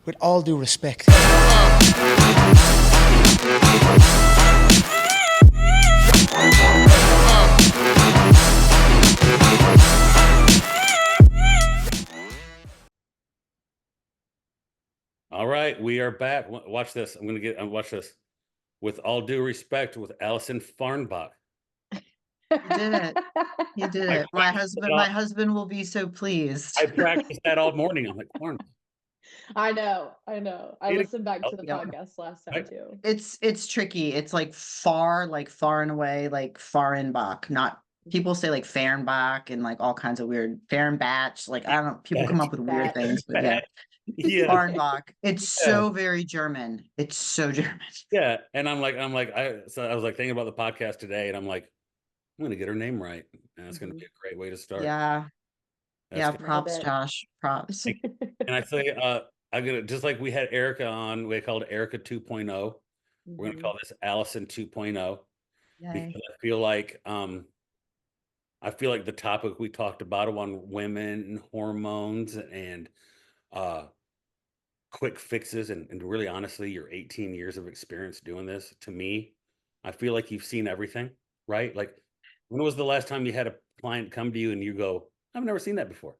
with all due respect. All right, we are back. Watch this. Watch this. With all due respect, with Allison Fahrenbach. You did it. You did it. My husband will be so pleased. I practiced that all morning. I'm like, Fahrenbach. I know. I listened back to the podcast last time too. It's tricky. It's like far and away, like Fahrenbach. Not people say like Fahrenbach and like all kinds of weird Fahrenbach. Like I don't know. People come up with weird things, but yeah. Fahrenbach. It's so very German. It's so German. Yeah, and I was like thinking about the podcast today, and I'm like, I'm gonna get her name right, and that's gonna be a great way to start. Yeah. Props, Josh. Props. And I say, I'm gonna, just like we had Erica on, we called Erica 2.0. We're gonna call this Allison 2.0 because I feel like the topic we talked about on women and hormones and quick fixes and really honestly, your 18 years of experience doing this, to me, I feel like you've seen everything, right? Like, when was the last time you had a client come to you and you go, I've never seen that before?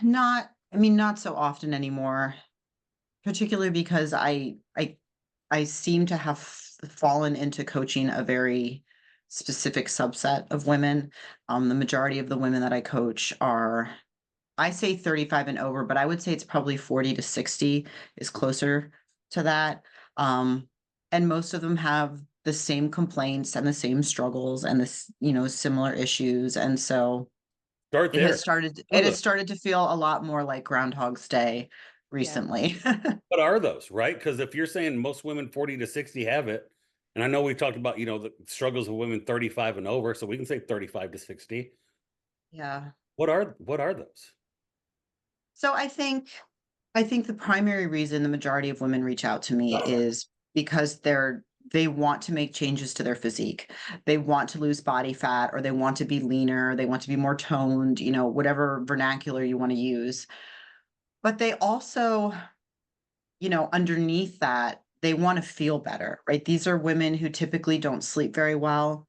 Not so often anymore, particularly because I seem to have fallen into coaching a very specific subset of women. The majority of the women that I coach are, I say 35 and over, but I would say it's probably 40 to 60 is closer to that. And most of them have the same complaints and the same struggles and this, similar issues. And so Start there. It has started to feel a lot more like Groundhog's Day recently. What are those, right? Because if you're saying most women 40 to 60 have it, and I know we talked about, the struggles of women 35 and over, so we can say 35 to 60. Yeah. What are those? So I think the primary reason the majority of women reach out to me is because they want to make changes to their physique. They want to lose body fat, or they want to be leaner, they want to be more toned, whatever vernacular you want to use. But they also, underneath that, they want to feel better, right? These are women who typically don't sleep very well.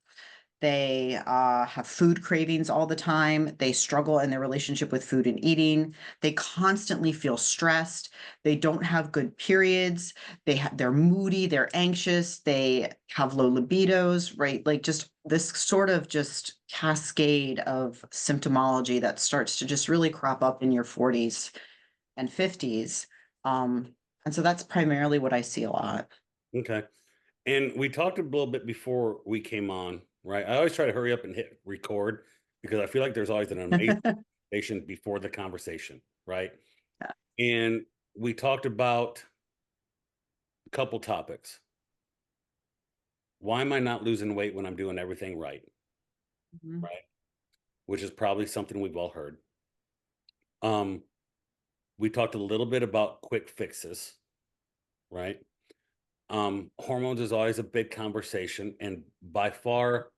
They have food cravings all the time. They struggle in their relationship with food and eating. They constantly feel stressed. They don't have good periods. They're moody. They're anxious. They have low libidos, right? Like just this sort of just cascade of symptomology that starts to just really crop up in your 40s and 50s. And so that's primarily what I see a lot. Okay. And we talked a little bit before we came on, right? I always try to hurry up and hit record because I feel like there's always an amazing conversation before the conversation, right? Yeah. And we talked about a couple topics. Why am I not losing weight when I'm doing everything right? Right? Which is probably something we've all heard. We talked a little bit about quick fixes, right? Hormones is always a big conversation, and by far,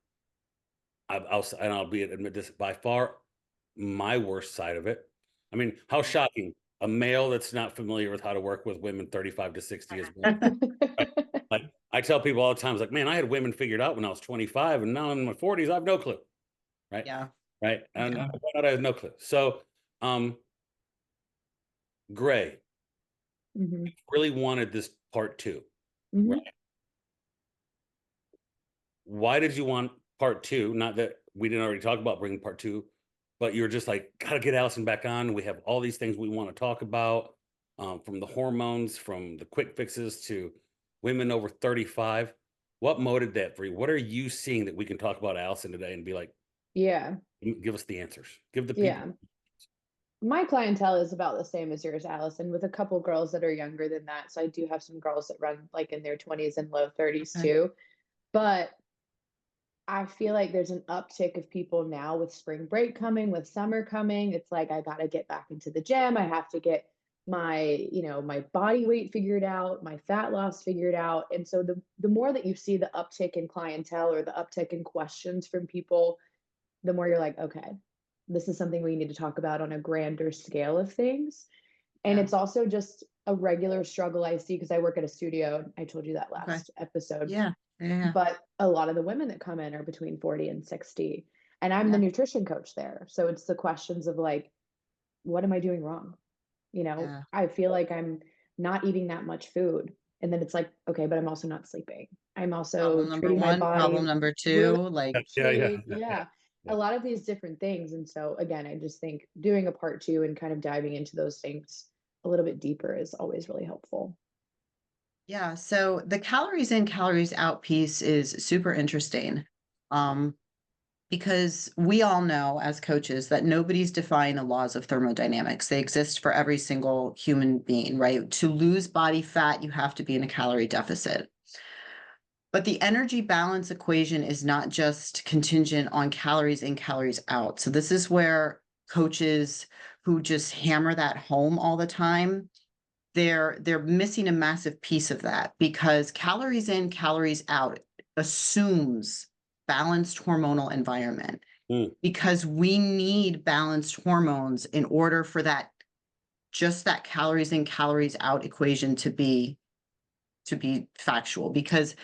I'll admit this, by far, my worst side of it. I mean, how shocking! A male that's not familiar with how to work with women 35 to 60 is right? Like I tell people all the time, it's like, man, I had women figured out when I was 25, and now I'm in my 40s, I have no clue, right? Yeah. Right, and I have no clue. So, Gray, really wanted this part 2. Right. Why did you want part 2? Not that we didn't already talk about bringing part 2, but you're just like, gotta get Allison back on. We have all these things we want to talk about, from the hormones, from the quick fixes to women over 35. What motivated that for you? What are you seeing that we can talk about Allison today and be like, yeah, give us the answers. Give the people. Yeah. My clientele is about the same as yours, Allison, with a couple girls that are younger than that. So I do have some girls that run like in their 20s and low 30s too. But I feel like there's an uptick of people now with spring break coming, with summer coming. It's like, I got to get back into the gym. I have to get my, my body weight figured out, my fat loss figured out. And so the more that you see the uptick in clientele or the uptick in questions from people, the more you're like, okay, this is something we need to talk about on a grander scale of things. And Yeah. it's also just a regular struggle I see because I work at a studio. I told you that Okay. last episode. Yeah. Yeah. But a lot of the women that come in are between 40 and 60. And I'm the Yeah. nutrition coach there. So it's the questions of like, what am I doing wrong? Yeah. I feel like I'm not eating that much food. And then it's like, okay, but I'm also not sleeping. I'm also Problem number treating my one, problem body number really two, like, harshly. Yeah. Yeah. Yeah. A lot of these different things. And so again, I just think doing a part 2 and kind of diving into those things a little bit deeper is always really helpful. yeah. So the calories in, calories out piece is super interesting. Because we all know as coaches that nobody's defying the laws of thermodynamics. They exist for every single human being, right? To lose body fat, you have to be in a calorie deficit. But the energy balance equation is not just contingent on calories in, calories out. So this is where coaches who just hammer that home all the time, they're missing a massive piece of that, because calories in, calories out assumes balanced hormonal environment, because we need balanced hormones in order for that, just that calories in, calories out equation to be factual, because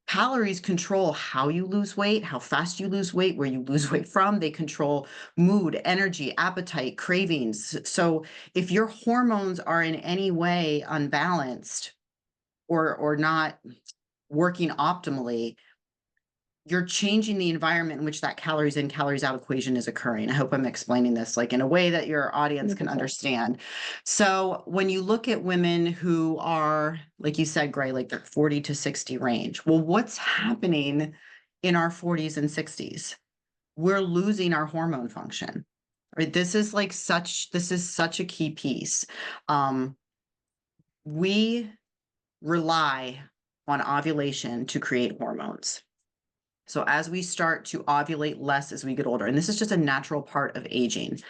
calories control how you lose weight, how fast you lose weight, where you lose weight from. They control mood, energy, appetite, cravings. So if your hormones are in any way unbalanced or not working optimally, you're changing the environment in which that calories in, calories out equation is occurring. I hope I'm explaining this like in a way that your audience can 100%. understand. So when you look at women who are, like you said, Gray, like the 40 to 60 range, well, what's happening in our 40s and 60s? We're losing our hormone function. Right? This is such a key piece. We rely on ovulation to create hormones. So as we start to ovulate less as we get older, and this is just a natural part of aging,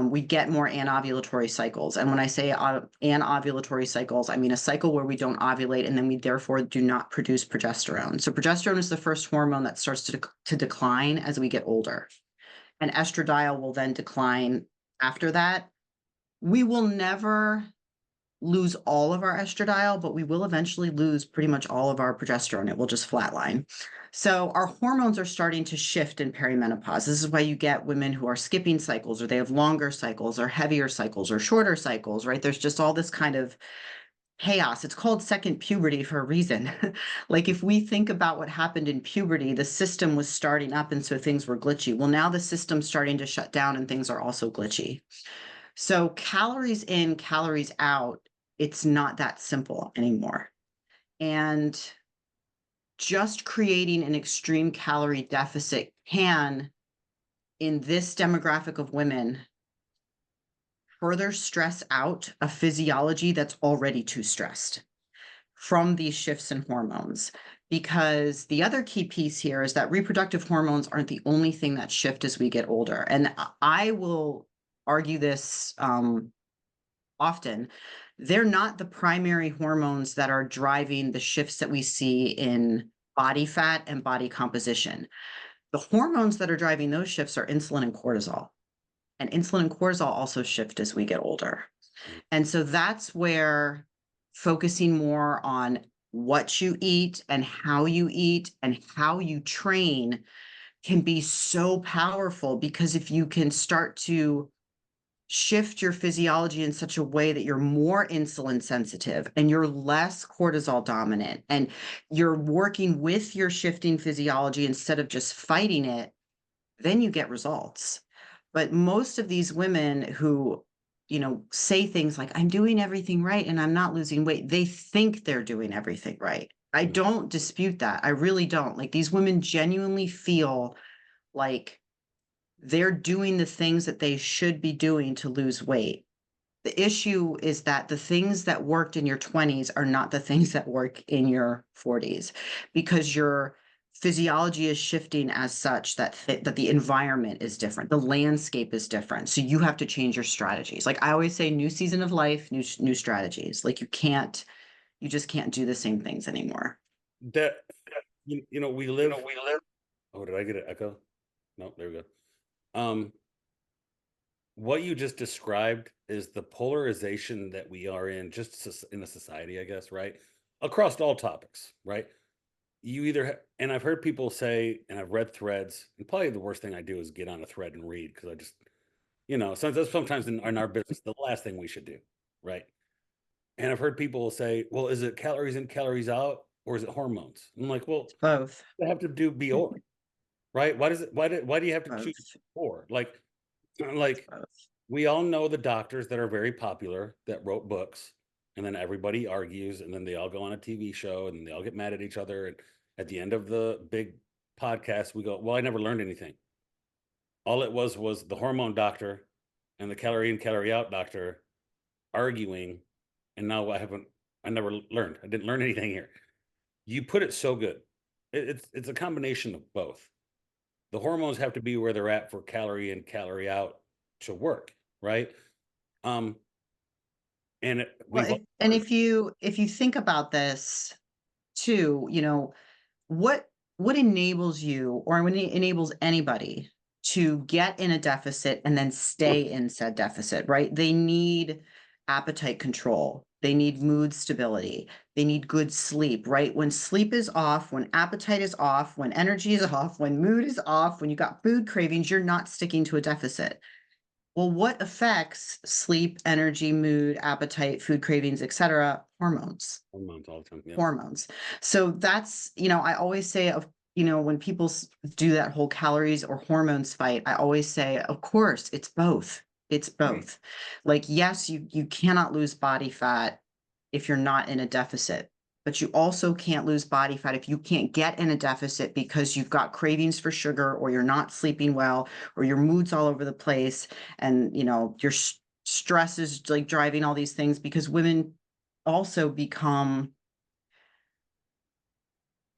we get more anovulatory cycles. And when I say anovulatory cycles, I mean a cycle where we don't ovulate and then we therefore do not produce progesterone. So progesterone is the first hormone that starts to decline as we get older. And estradiol will then decline after that. We will never lose all of our estradiol, but we will eventually lose pretty much all of our progesterone. It will just flatline. So our hormones are starting to shift in perimenopause. This is why you get women who are skipping cycles, or they have longer cycles or heavier cycles or shorter cycles, right? There's just all this kind of chaos. It's called second puberty for a reason. Like if we think about what happened in puberty, the system was starting up and so things were glitchy. Well, now the system's starting to shut down and things are also glitchy. So calories in, calories out, it's not that simple anymore. And just creating an extreme calorie deficit can, in this demographic of women, further stress out a physiology that's already too stressed from these shifts in hormones. Because the other key piece here is that reproductive hormones aren't the only thing that shift as we get older. And I will argue this often. They're not the primary hormones that are driving the shifts that we see in body fat and body composition. The hormones that are driving those shifts are insulin and cortisol. And insulin and cortisol also shift as we get older. And so that's where focusing more on what you eat and how you train can be so powerful, because if you can start to shift your physiology in such a way that you're more insulin sensitive and you're less cortisol dominant and you're working with your shifting physiology instead of just fighting it, then you get results. But most of these women who, say things like, I'm doing everything right and I'm not losing weight, they think they're doing everything right. I don't dispute that. I really don't. Like, these women genuinely feel like they're doing the things that they should be doing to lose weight. The issue is that the things that worked in your 20s are not the things that work in your 40s, because your physiology is shifting as such that the environment is different, the landscape is different. So you have to change your strategies. Like I always say, new season of life, new strategies. Like you just can't do the same things anymore. That we live. Oh, did I get an echo? No, there we go. what you just described is the polarization that we are in, just in a society, I guess, right? Across all topics, right? You either, and I've heard people say, and I've read threads, and probably the worst thing I do is get on a thread and read because I just, sometimes in our business, the last thing we should do, right? And I've heard people say, well, is it calories in, calories out, or is it hormones? I'm like, well, Both. they have to be or, right? Why do you have to choose Both. or? Like Both. we all know the doctors that are very popular that wrote books, and then everybody argues, and then they all go on a TV show, and they all get mad at each other. And at the end of the big podcast, we go, well, I never learned anything. All it was the hormone doctor and the calorie in, calorie out doctor arguing, and now I never learned. I didn't learn anything here. You put it so good. It's a combination of both. The hormones have to be where they're at for calorie in, calorie out to work, right? Um, and Well, we've all and heard, if you think about this too, what enables you, or what enables anybody to get in a deficit and then stay in said deficit, right? They need appetite control. They need mood stability. They need good sleep, right? When sleep is off, when appetite is off, when energy is off, when mood is off, when you got food cravings, you're not sticking to a deficit. Well, what affects sleep, energy, mood, appetite, food cravings, etc.? Hormones. hormones all the time. Yeah. Hormones. So that's, I always say, when people do that whole calories or hormones fight, I always say, of course, it's both. It's both. Like, yes, you cannot lose body fat if you're not in a deficit, but you also can't lose body fat if you can't get in a deficit because you've got cravings for sugar, or you're not sleeping well, or your mood's all over the place, and your stress is like driving all these things, because women also become,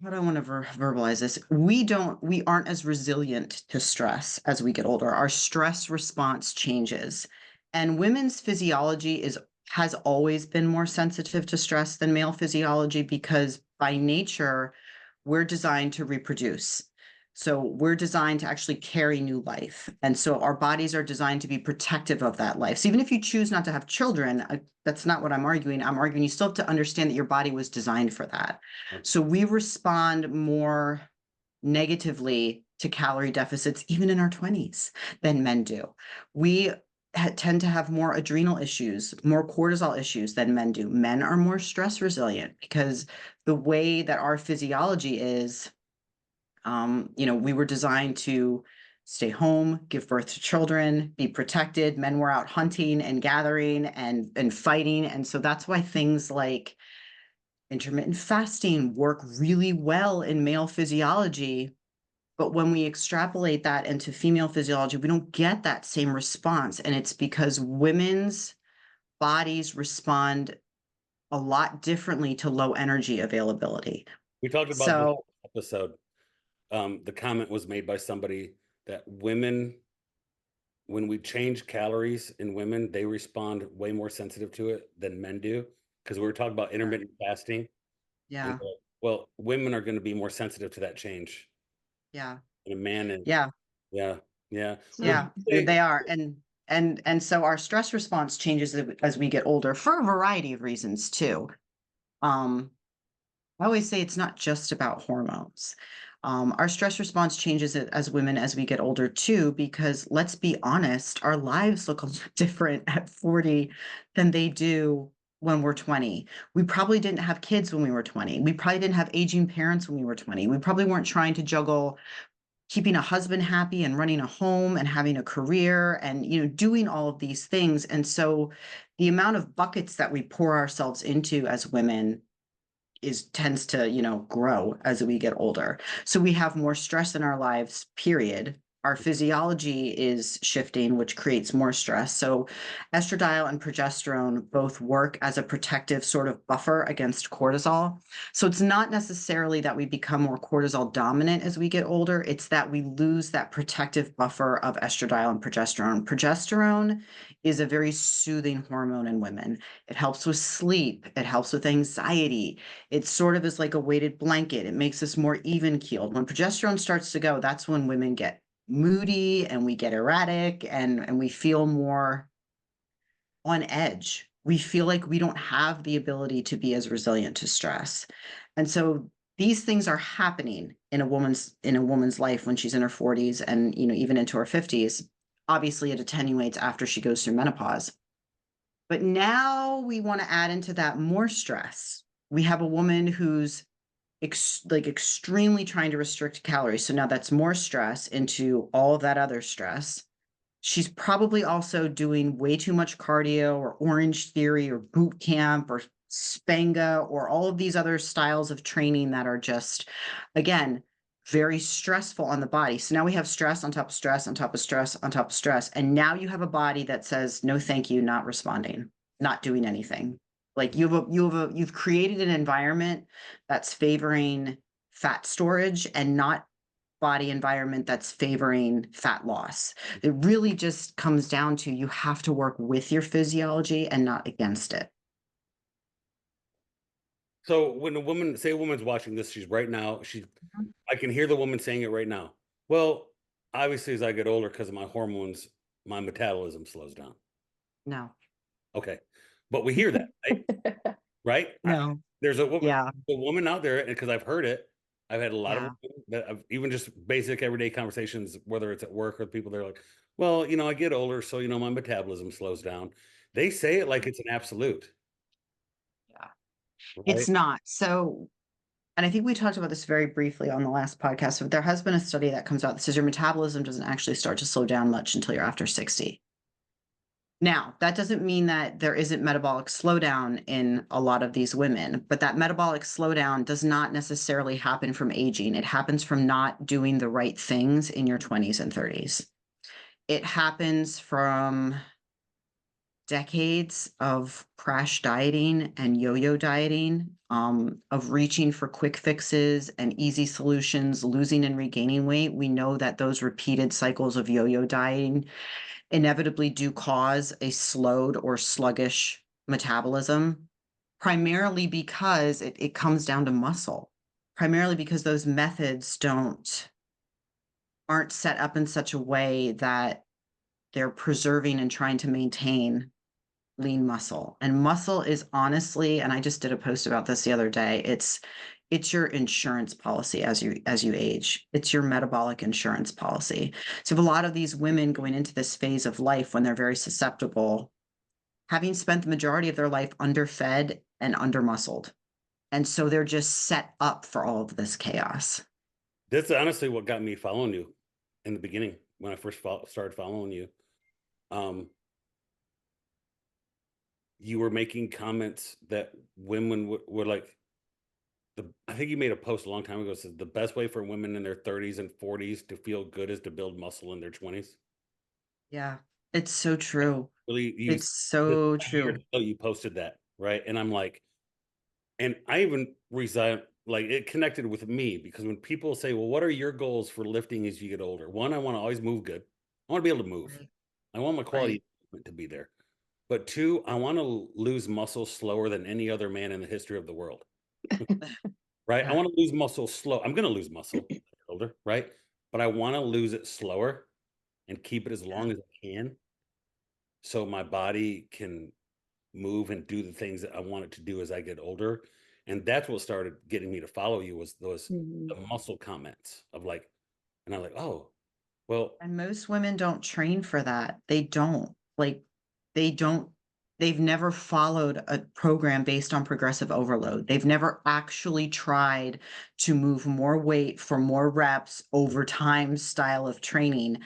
how do I want to verbalize this? We aren't as resilient to stress as we get older. Our stress response changes. And women's physiology has always been more sensitive to stress than male physiology, because by nature, we're designed to reproduce. So we're designed to actually carry new life. And so our bodies are designed to be protective of that life. So even if you choose not to have children, that's not what I'm arguing. I'm arguing you still have to understand that your body was designed for that. So we respond more negatively to calorie deficits, even in our 20s, than men do. We tend to have more adrenal issues, more cortisol issues than men do. Men are more stress resilient because the way that our physiology is, we were designed to stay home, give birth to children, be protected. Men were out hunting and gathering and fighting. And so that's why things like intermittent fasting work really well in male physiology. But when we extrapolate that into female physiology, we don't get that same response. And it's because women's bodies respond a lot differently to low energy availability. We talked about this So episode. The comment was made by somebody that women, when we change calories in women, they respond way more sensitive to it than men do. Because we were talking about intermittent fasting, and yeah, well, women are going to be more sensitive to that change, yeah, and a man is. yeah. Yeah, yeah. Would Yeah, you say, they are. And so our stress response changes as we get older for a variety of reasons too. Um, I always say it's not just about hormones. Our stress response changes as women as we get older too, because let's be honest, our lives look a lot different at 40 than they do when we're 20. We probably didn't have kids when we were 20. We probably didn't have aging parents when we were 20. We probably weren't trying to juggle keeping a husband happy and running a home and having a career and doing all of these things. And so the amount of buckets that we pour ourselves into as women tends to grow as we get older. So we have more stress in our lives, period. Our physiology is shifting, which creates more stress. So estradiol and progesterone both work as a protective sort of buffer against cortisol. So it's not necessarily that we become more cortisol dominant as we get older. It's that we lose that protective buffer of estradiol and progesterone. Progesterone is a very soothing hormone in women. It helps with sleep. It helps with anxiety. It sort of is like a weighted blanket. It makes us more even keeled. When progesterone starts to go, that's when women get moody and we get erratic and we feel more on edge. We feel like we don't have the ability to be as resilient to stress. And so these things are happening in a woman's life when she's in her 40s and even into her 50s. Obviously it attenuates after she goes through menopause. But now we want to add into that more stress. We have a woman who's extremely trying to restrict calories. So now that's more stress into all of that other stress. She's probably also doing way too much cardio or Orange Theory or boot camp or Spanga or all of these other styles of training that are just, again, very stressful on the body. So now we have stress on top of stress on top of stress on top of stress. And now you have a body that says, no, thank you, not responding, not doing anything. Like you've created an environment that's favoring fat storage and not body environment that's favoring fat loss. It really just comes down to you have to work with your physiology and not against it. So when a woman's watching this, I can hear the woman saying it right now. Well, obviously, as I get older, because of my hormones, my metabolism slows down. No. Okay. But we hear that, right? Right? No. There's a woman, Yeah. a woman out there, and because I've heard it, I've had a lot of Yeah. women that I've even just basic everyday conversations, whether it's at work or people, they're like, well, I get older, so my metabolism slows down. They say it like it's an absolute, Yeah. It's right? not. So, and I think we talked about this very briefly on the last podcast. So there has been a study that comes out that says your metabolism doesn't actually start to slow down much until you're after 60. Now, that doesn't mean that there isn't metabolic slowdown in a lot of these women, but that metabolic slowdown does not necessarily happen from aging. It happens from not doing the right things in your 20s and 30s. It happens from decades of crash dieting and yo-yo dieting, of reaching for quick fixes and easy solutions, losing and regaining weight. We know that those repeated cycles of yo-yo dieting inevitably do cause a slowed or sluggish metabolism, primarily because it comes down to muscle, primarily because those methods aren't set up in such a way that they're preserving and trying to maintain lean muscle. And muscle is honestly, and I just did a post about this the other day, it's your insurance policy as you age. It's your metabolic insurance policy. So a lot of these women going into this phase of life when they're very susceptible, having spent the majority of their life underfed and undermuscled. And so they're just set up for all of this chaos. That's honestly what got me following you in the beginning when I first started following you. You were making comments that women were like, I think you made a post a long time ago that said the best way for women in their 30s and 40s to feel good is to build muscle in their 20s. Yeah, it's so true. Really, It's so true. you posted that, right? And I'm like, and I even resigned, like it connected with me because when people say, well, what are your goals for lifting as you get older? One, I want to always move good. I want to be able to move. Right. I want my quality Right. to be there. But two, I want to lose muscle slower than any other man in the history of the world. Right? I Yeah. want to lose muscle slow. I'm going to lose muscle older, right? But I want to lose it slower and keep it as Yeah. long as I can so my body can move and do the things that I want it to do as I get older. And that's what started getting me to follow you was those Mhm. the muscle comments of like, and I'm like, oh, well, And most women don't train for that. They don't. Like, they don't they've never followed a program based on progressive overload. They've never actually tried to move more weight for more reps over time style of training.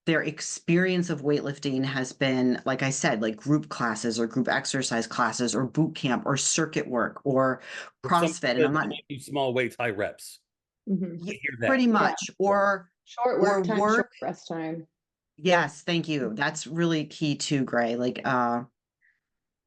Their experience of weightlifting has been, like I said, like group classes or group exercise classes or boot camp or circuit work or some CrossFit. And I'm not do small weights, high reps. Mhm. I hear that. pretty Yeah. much, or Short work time, work. short rest time. Yes, thank you. That's really key too, Gray. Like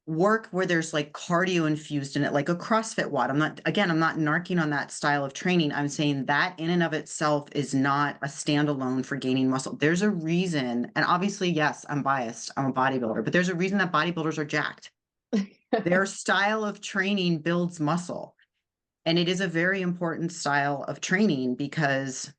work where there's like cardio infused in it, like a CrossFit WOD. I'm not narking on that style of training. I'm saying that in and of itself is not a standalone for gaining muscle. There's a reason, and obviously, yes, I'm biased. I'm a bodybuilder, but there's a reason that bodybuilders are jacked. Their style of training builds muscle. And it is a very important style of training because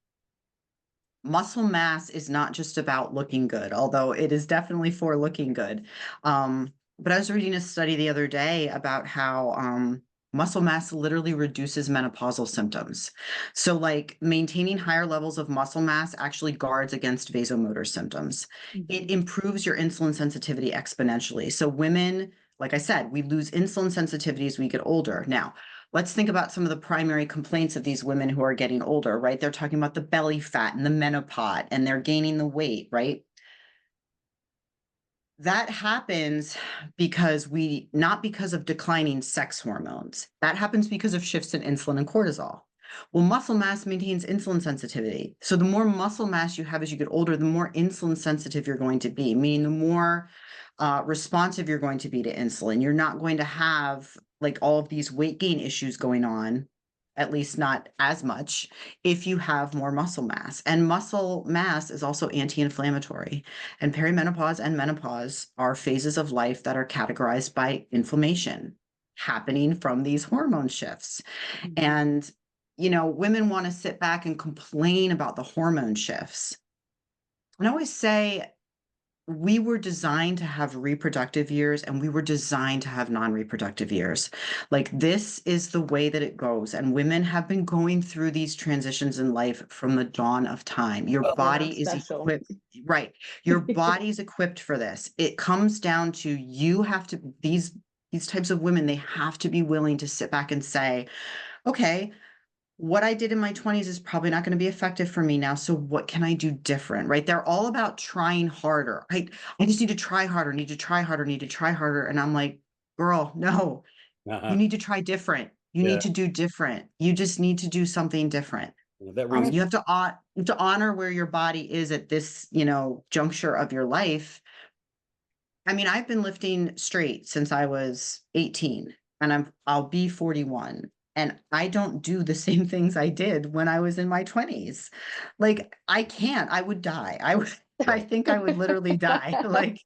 Muscle mass is not just about looking good, although it is definitely for looking good. But I was reading a study the other day about how muscle mass literally reduces menopausal symptoms. So, like maintaining higher levels of muscle mass actually guards against vasomotor symptoms. It improves your insulin sensitivity exponentially. So, women, like I said, we lose insulin sensitivity as we get older. Now, let's think about some of the primary complaints of these women who are getting older, right? They're talking about the belly fat and the menopause, and they're gaining the weight, right? That happens because not because of declining sex hormones. That happens because of shifts in insulin and cortisol. Well, muscle mass maintains insulin sensitivity. So the more muscle mass you have as you get older, the more insulin sensitive you're going to be, meaning the more responsive you're going to be to insulin. You're not going to have like all of these weight gain issues going on, at least not as much, if you have more muscle mass. And muscle mass is also anti-inflammatory. And perimenopause and menopause are phases of life that are categorized by inflammation happening from these hormone shifts. And, women want to sit back and complain about the hormone shifts. And I always say, we were designed to have reproductive years and we were designed to have non-reproductive years. Like this is the way that it goes. And women have been going through these transitions in life from the dawn of time. Your We're not body is special. equipped, right? Your body's equipped for this. It comes down to you have to, these types of women, they have to be willing to sit back and say, okay, what I did in my 20s is probably not going to be effective for me now. So what can I do different? Right? They're all about trying harder. I just need to try harder, need to try harder, need to try harder. And I'm like, girl, no, you Uh-huh. need to try different. You Yeah. need to do different. You just need to do something different. That rings. You have to honor where your body is at this, juncture of your life. I mean, I've been lifting straight since I was 18 and I'll be 41 and I don't do the same things I did when I was in my 20s. Like I can't, I would die. I think I would literally die. Like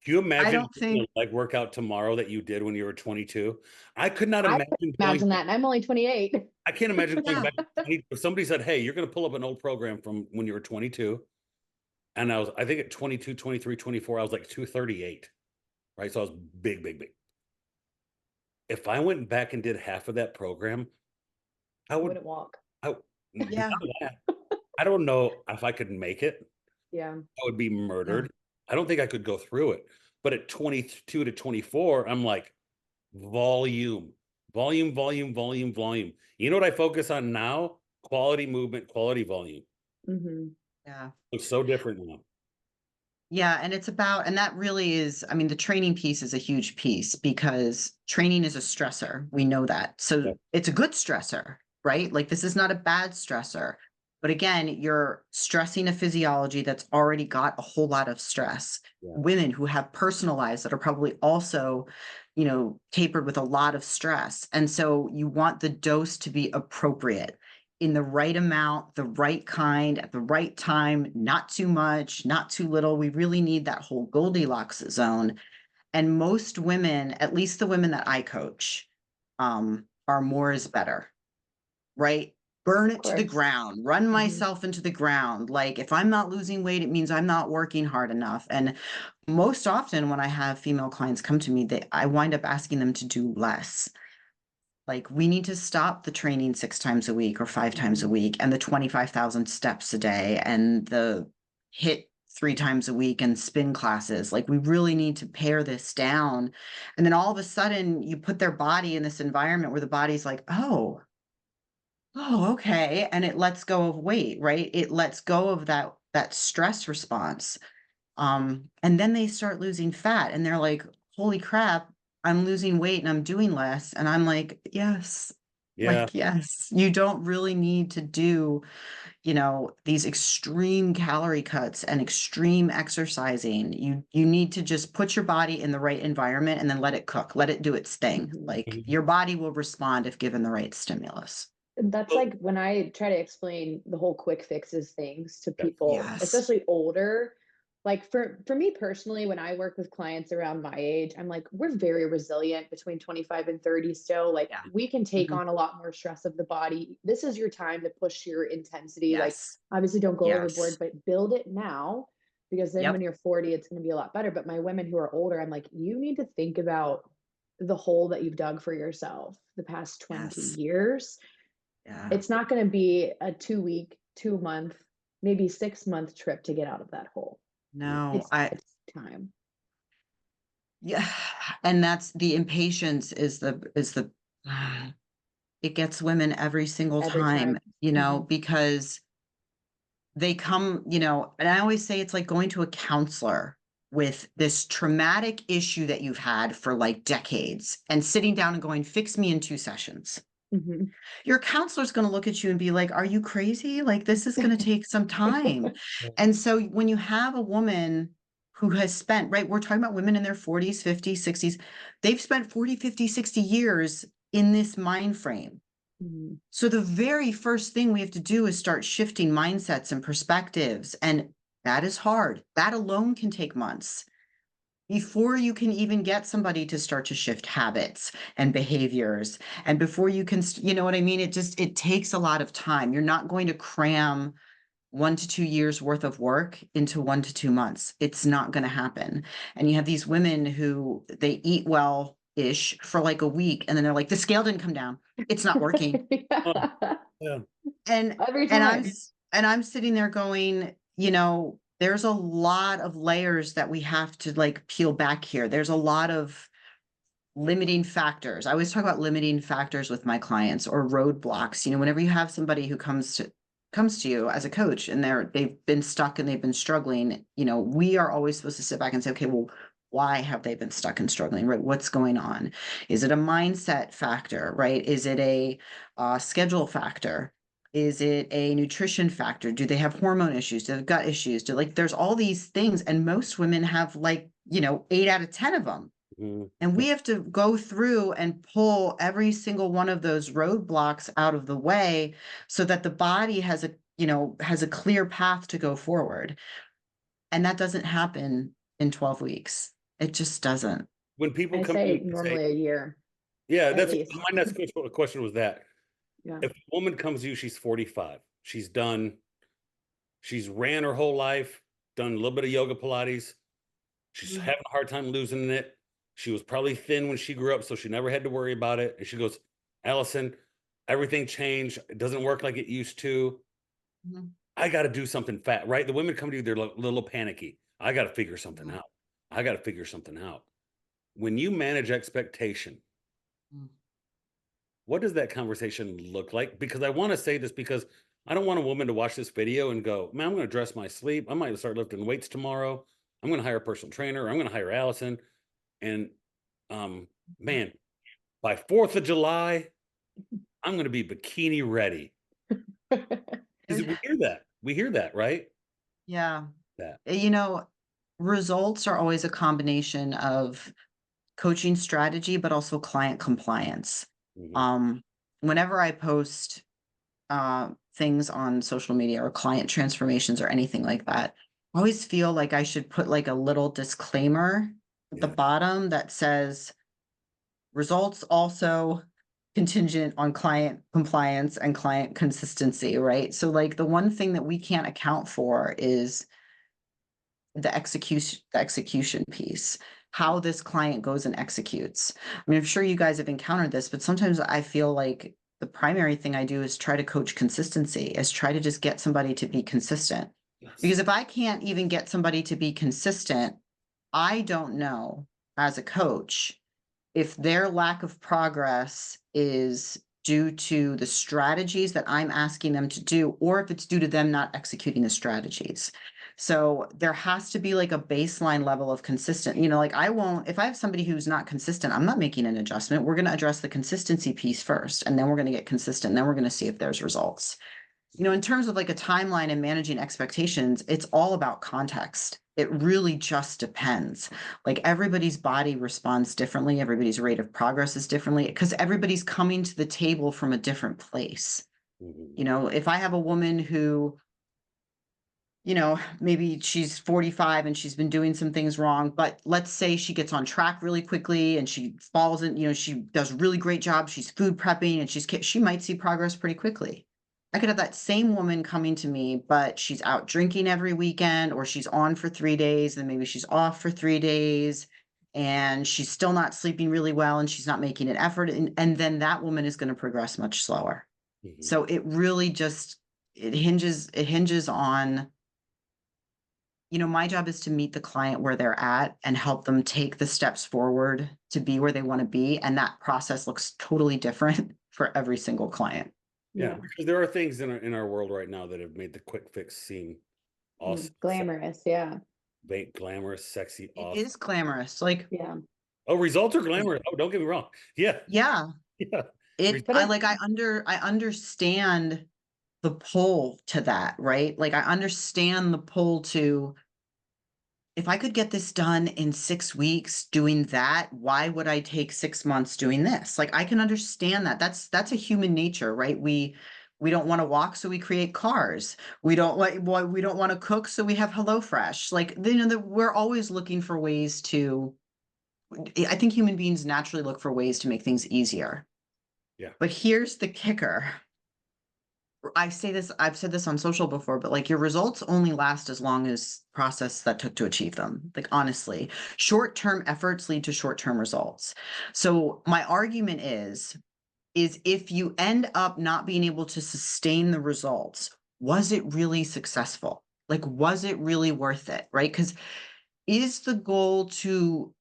Do you I imagine don't doing think a leg workout tomorrow that you did when you were 22? I could not I imagine imagine that, and I'm only 28. I can't imagine going yeah. back to 20. If somebody said, "Hey, you're going to pull up an old program from when you were 22," and I think at 22, 23, 24, I was like 238, right? So I was big, big, big. If I went back and did half of that program, I I would. wouldn't walk. I, Yeah. I don't know if I could make it. Yeah. I would be Yeah. murdered. I don't think I could go through it. But at 22 to 24, I'm like, volume, volume, volume, volume, volume. You know what I focus on now? Quality movement, quality volume. Yeah. It's so different now. Yeah, and and that really is, I mean, the training piece is a huge piece because training is a stressor. We know that. Yeah. So it's a good stressor, right? Like this is not a bad stressor. But again, you're stressing a physiology that's already got a whole lot of stress. Yeah. Women who have personal lives that are probably also, tapered with a lot of stress. And so you want the dose to be appropriate in the right amount, the right kind, at the right time, not too much, not too little. We really need that whole Goldilocks zone. And most women, at least the women that I coach, are more is better, right? Burn Of it to the course. ground, run myself into the ground. Like if I'm not losing weight, it means I'm not working hard enough. And most often when I have female clients come to me, I wind up asking them to do less. Like we need to stop the training 6 times a week or 5 times a week and the 25,000 steps a day and the hit 3 times a week and spin classes. Like we really need to pare this down. And then all of a sudden you put their body in this environment where the body's like, oh, okay. And it lets go of weight, right? It lets go of that stress response. And then they start losing fat and they're like, holy crap, I'm losing weight and I'm doing less. And I'm like, yes, Yeah. yes, you don't really need to do, these extreme calorie cuts and extreme exercising. You need to just put your body in the right environment and then let it cook, let it do its thing. Like Mhm. your body will respond if given the right stimulus. And that's like when I try to explain the whole quick fixes things to Yeah. people, Yes. especially older. Like for me personally, when I work with clients around my age, I'm like, we're very resilient between 25 and 30 still. Like Yeah. we can take Mhm. on a lot more stress of the body. This is your time to push your intensity. Like Yes. obviously don't go overboard, Yes. but build it now because then when Yep. you're 40, it's going to be a lot better. But my women who are older, I'm like, you need to think about the hole that you've dug for yourself the past 20 Yes. years. Yeah. It's not going to be a 2 week, 2 month, maybe 6 month trip to get out of that hole. No, It's time. yeah, and that's the impatience is the it gets women every single Every time, time. Mhm. because they come, and I always say it's like going to a counselor with this traumatic issue that you've had for like decades and sitting down and going, fix me in 2 sessions. Mhm. Your counselor's going to look at you and be like, are you crazy? Like, this is going to take some time. Yeah. And so when you have a woman who has spent, right, we're talking about women in their 40s, 50s, 60s, they've spent 40, 50, 60 years in this mind frame. Mhm. So the very first thing we have to do is start shifting mindsets and perspectives. And that is hard. That alone can take months before you can even get somebody to start to shift habits and behaviors, and before you can you know what I mean, it takes a lot of time. You're not going to cram 1 to 2 years worth of work into 1 to 2 months. It's not going to happen. And you have these women who they eat well ish for like a week, and then they're like, the scale didn't come down, it's not working. Oh, Yeah. yeah. and Every and time. I'm sitting there going, there's a lot of layers that we have to like peel back here. There's a lot of limiting factors. I always talk about limiting factors with my clients, or roadblocks. Whenever you have somebody who comes to you as a coach and they've been stuck and they've been struggling, we are always supposed to sit back and say, okay, well, why have they been stuck and struggling, right? What's going on? Is it a mindset factor, right? Is it a schedule factor? Is it a nutrition factor? Do they have hormone issues? Do they have gut issues? There's all these things, and most women have like, 8 out of 10 of them. Mhm. And we have to go through and pull every single one of those roadblocks out of the way so that the body has a clear path to go forward. And that doesn't happen in 12 weeks. It just doesn't. When people I come in say and say, normally a year yeah, at that's least. my next question was that. Yeah. If a woman comes to you, she's 45, she's ran her whole life, done a little bit of yoga, Pilates, she's Mhm. having a hard time losing it. She was probably thin when she grew up, so she never had to worry about it. And she goes, Allison, everything changed. It doesn't work like it used to. Mhm. I got to do something fat, right? The women come to you, they're a little panicky. I got to figure something Mhm. out. I got to figure something out. When you manage expectation, Mhm. what does that conversation look like? Because I want to say this because I don't want a woman to watch this video and go, man, I'm going to dress my sleep. I might start lifting weights tomorrow. I'm going to hire a personal trainer. I'm going to hire Allison. And um, man, by 4th of July, I'm going to be bikini ready. Because There's- we hear that. We hear that, right? Yeah. That. You know, Results are always a combination of coaching strategy, but also client compliance. Mhm. Um, Whenever I post things on social media or client transformations or anything like that, I always feel like I should put like a little disclaimer at the Yeah. bottom that says results also contingent on client compliance and client consistency, right? So like the one thing that we can't account for is the execution piece, how this client goes and executes. I mean, I'm sure you guys have encountered this, but sometimes I feel like the primary thing I do is try to coach consistency, is try to just get somebody to be consistent. Yes. Because if I can't even get somebody to be consistent, I don't know as a coach if their lack of progress is due to the strategies that I'm asking them to do, or if it's due to them not executing the strategies. So there has to be like a baseline level of consistent, like I won't, if I have somebody who's not consistent, I'm not making an adjustment. We're going to address the consistency piece first, and then we're going to get consistent. And then we're going to see if there's results. In terms of like a timeline and managing expectations, it's all about context. It really just depends. Like everybody's body responds differently, everybody's rate of progress is differently because everybody's coming to the table from a different place. Mhm. If I have a woman who you know, maybe she's 45 and she's been doing some things wrong, but let's say she gets on track really quickly and she falls in, you know, she does a really great job. She's food prepping and she might see progress pretty quickly. I could have that same woman coming to me, but she's out drinking every weekend, or she's on for 3 days, and maybe she's off for 3 days, and she's still not sleeping really well, and she's not making an effort. And then that woman is going to progress much slower. Mhm. So it really just, it hinges on, you know, my job is to meet the client where they're at and help them take the steps forward to be where they want to be. And that process looks totally different for every single client. Yeah, because there are things in our world right now that have made the quick fix seem awesome, Glamorous. Yeah. glamorous, sexy, It awesome. is glamorous. Like, Yeah. Oh, results are glamorous. Oh, don't get me wrong. Yeah, yeah, yeah. But I understand the pull to that, right? Like I understand the pull to, if I could get this done in 6 weeks doing that, why would I take 6 months doing this? Like I can understand that. That's a human nature, right? We don't want to walk, so we create cars. We don't want to cook, so we have HelloFresh. Like, you know, we're always looking for ways to. I think human beings naturally look for ways to make things easier. Yeah. But here's the kicker. I've said this on social before, but like your results only last as long as process that took to achieve them. Like honestly, short-term efforts lead to short-term results. So my argument is if you end up not being able to sustain the results, was it really successful? Like, was it really worth it? Right? Because is the goal to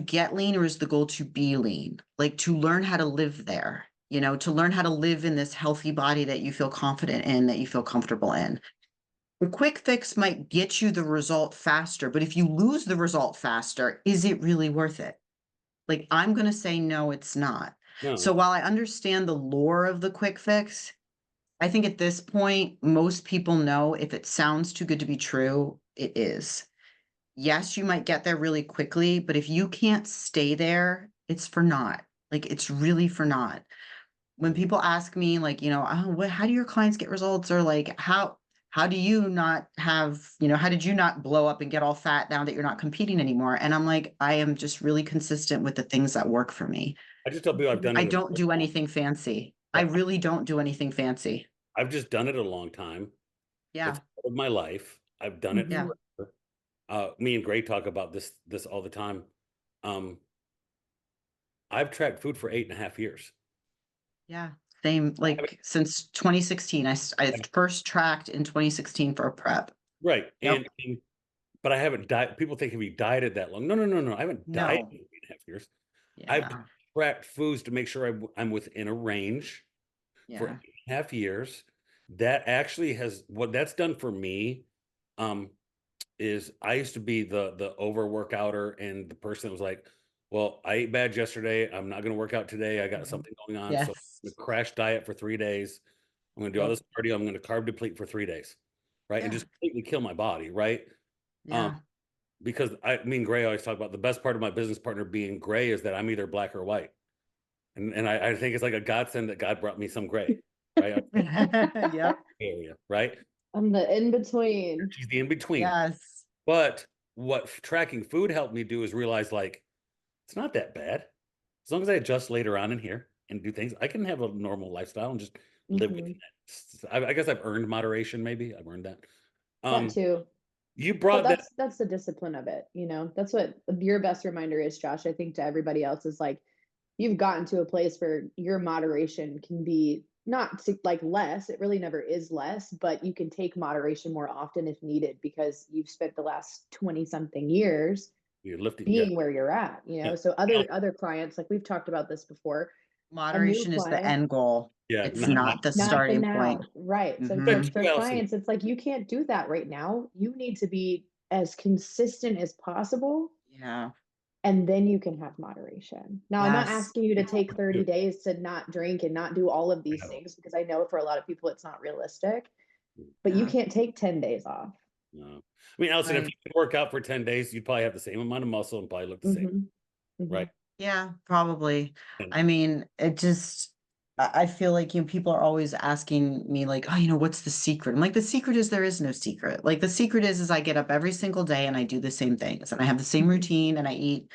get lean, or is the goal to be lean? Like to learn how to live there, you know, to learn how to live in this healthy body that you feel confident in, that you feel comfortable in. The quick fix might get you the result faster, but if you lose the result faster, is it really worth it? Like I'm going to say no, it's not. So No. while I understand the lore of the quick fix, I think at this point, most people know if it sounds too good to be true, it is. Yes, you might get there really quickly, but if you can't stay there, it's for naught. Like it's really for naught. When people ask me like, you know, "Oh, how do your clients get results?" Or like, how do you not have, you know, how did you not blow up and get all fat now that you're not competing anymore?" And I'm like, I am just really consistent with the things that work for me. I just tell people I've done I it. don't do anything fancy. I Yeah, really don't do anything fancy. I've just done it a long time. Yeah. It's part of my life. I've done it Yeah. forever. Me and Gray talk about this all the time. Um, I've tracked food for 8.5 years. Yeah. Same, I haven't- like since 2016. I first tracked in 2016 for a prep. Right. Yep. But I haven't died. People think if you dieted that long. No, no, no, no. I haven't dieted No. in 8.5 years. I've Yeah. tracked foods to make sure I'm within a range for Yeah. 8.5 years. That actually has what that's done for me. Um, is I used to be the over workouter and the person that was like, well, I ate bad yesterday. I'm not going to work out today. I got Mhm. something going on. So Yes. I'm going to crash diet for 3 days. I'm going to do all Yep. this cardio. I'm going to carb deplete for 3 days. Right. And Yeah. just completely kill my body. Right. Um, Yeah. because me and Gray always talk about the best part of my business partner being Gray is that I'm either black or white. And I think it's like a godsend that God brought me some gray. Right. Yep. Area. Right. I'm the in between. She's the in between. Yes. But what tracking food helped me do is realize like, it's not that bad. As long as I adjust later on in here and do things, I can have a normal lifestyle and just live within that. I guess I've earned moderation. Maybe I've earned that. That Um, too. you But brought that. that's the discipline of it, you know. That's what your best reminder is, Josh. I think to everybody else is like you've gotten to a place where your moderation can be not like less. It really never is less, but you can take moderation more often if needed because you've spent the last 20 something years You're lifting. Yeah. being where you're at, you know. Yeah. So other clients, like we've talked about this before, a new Moderation is the client, end goal. Yeah. It's not the not the starting point. now, right? So But Mhm. for Allison, clients, it's like you can't do that right now. You need to be as consistent as possible, Yeah. and then you can have moderation. Now, I'm not Yes. asking you to take 30 days to not drink and not do all of these no, things because I know for a lot of people it's not realistic, but you Yeah. can't take 10 days off. no. I mean, Allison, if Right. you could work out for 10 days, you'd probably have the same amount of muscle and probably look the same. Mm-hmm. Mm-hmm. Right. Yeah, probably. And I mean, it just I feel like, people are always asking me like, oh, what's the secret? I'm like, the secret is there is no secret. Like the secret is I get up every single day and I do the same things and I have the same routine and I eat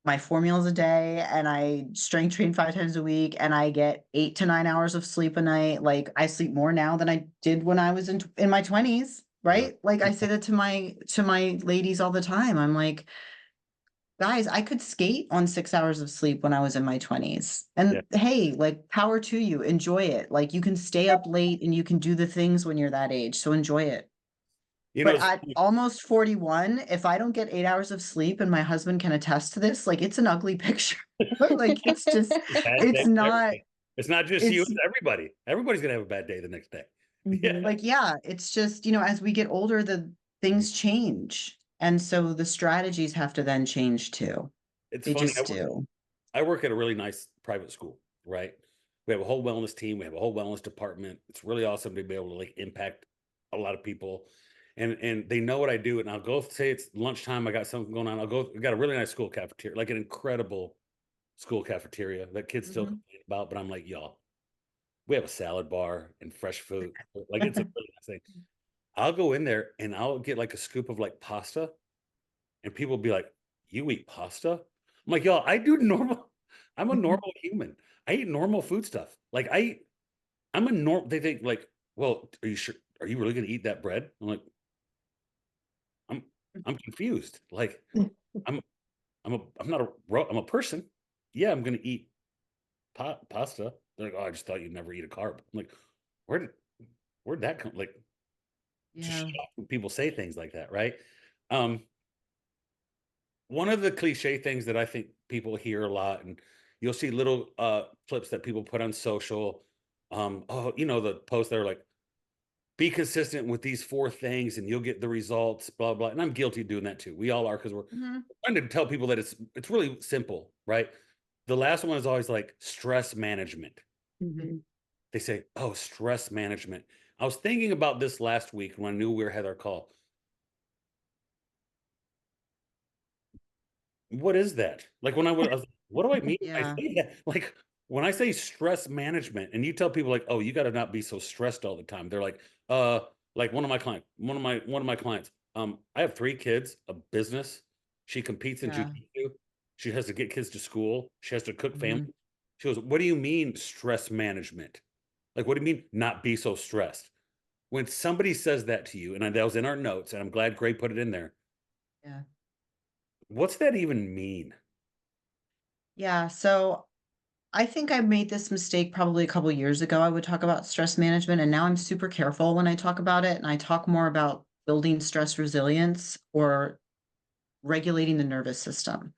my 4 meals a day and I strength train 5 times a week and I get 8 to 9 hours of sleep a night. Like I sleep more now than I did when I was in my 20s, Yeah. right? Like I say that to my ladies all the time. I'm like, guys, I could skate on 6 hours of sleep when I was in my 20s. Yeah. And hey, like power to you, enjoy it. Like you can stay up late and you can do the things when you're that age. So enjoy it. You know, But at almost 41, if I don't get 8 hours of sleep, and my husband can attest to this, like it's an ugly picture. Like it's just, bad it's day for not, everybody. It's not just you, it's it's everybody. Everybody's gonna have a bad day the next day. Yeah. Mhm. like, yeah, it's just, as we get older, the things change. And so the strategies have to then change too. It's They funny. just do. I work at a really nice private school, right? We have a whole wellness team. We have a whole wellness department. It's really awesome to be able to like impact a lot of people, and they know what I do. And I'll go say it's lunchtime. I got something going on. I'll go. We got a really nice school cafeteria, like an incredible school cafeteria that kids still Mhm. complain about. But I'm like, y'all, we have a salad bar and fresh food. Like it's a really nice thing. I'll go in there and I'll get like a scoop of like pasta, and people will be like, "You eat pasta?" I'm like, "Y'all, I do normal. I'm a Mhm. normal human. I eat normal food stuff. Like I'm a norm." They think like, "Well, are you sure? Are you really going to eat that bread?" I'm like, "I'm I'm confused. Like, I'm I'm not a I'm a person. Yeah, I'm going to eat pasta." They're like, "Oh, I just thought you'd never eat a carb." I'm like, "Where did where'd that come? Like, just Yeah. shocked when people say things like that, right?" Um, One of the cliche things that I think people hear a lot, and you'll see little clips that people put on social. Oh, the post that are like, be consistent with these four things and you'll get the results, blah, blah. And I'm guilty of doing that too. We all are because we're Mhm. trying to tell people that it's really simple, right? The last one is always like stress management. Mhm. They say, oh, stress management. I was thinking about this last week when I knew we had our call. What is that? Like, I was like, "What do I mean when I Yeah. say that?" Like, when I say stress management and you tell people like, "Oh, you gotta not be so stressed all the time." They're like one of my clients, I have 3 kids, a business. She competes in Yeah. jujitsu. She has to get kids to school. She has to cook family. Mhm. She goes, "What do you mean stress management? Like, what do you mean not be so stressed?" When somebody says that to you, and that was in our notes, and I'm glad Gray put it in there, Yeah. what's that even mean? Yeah. So I think I made this mistake probably a couple years ago. I would talk about stress management, and now I'm super careful when I talk about it. And I talk more about building stress resilience or regulating the nervous system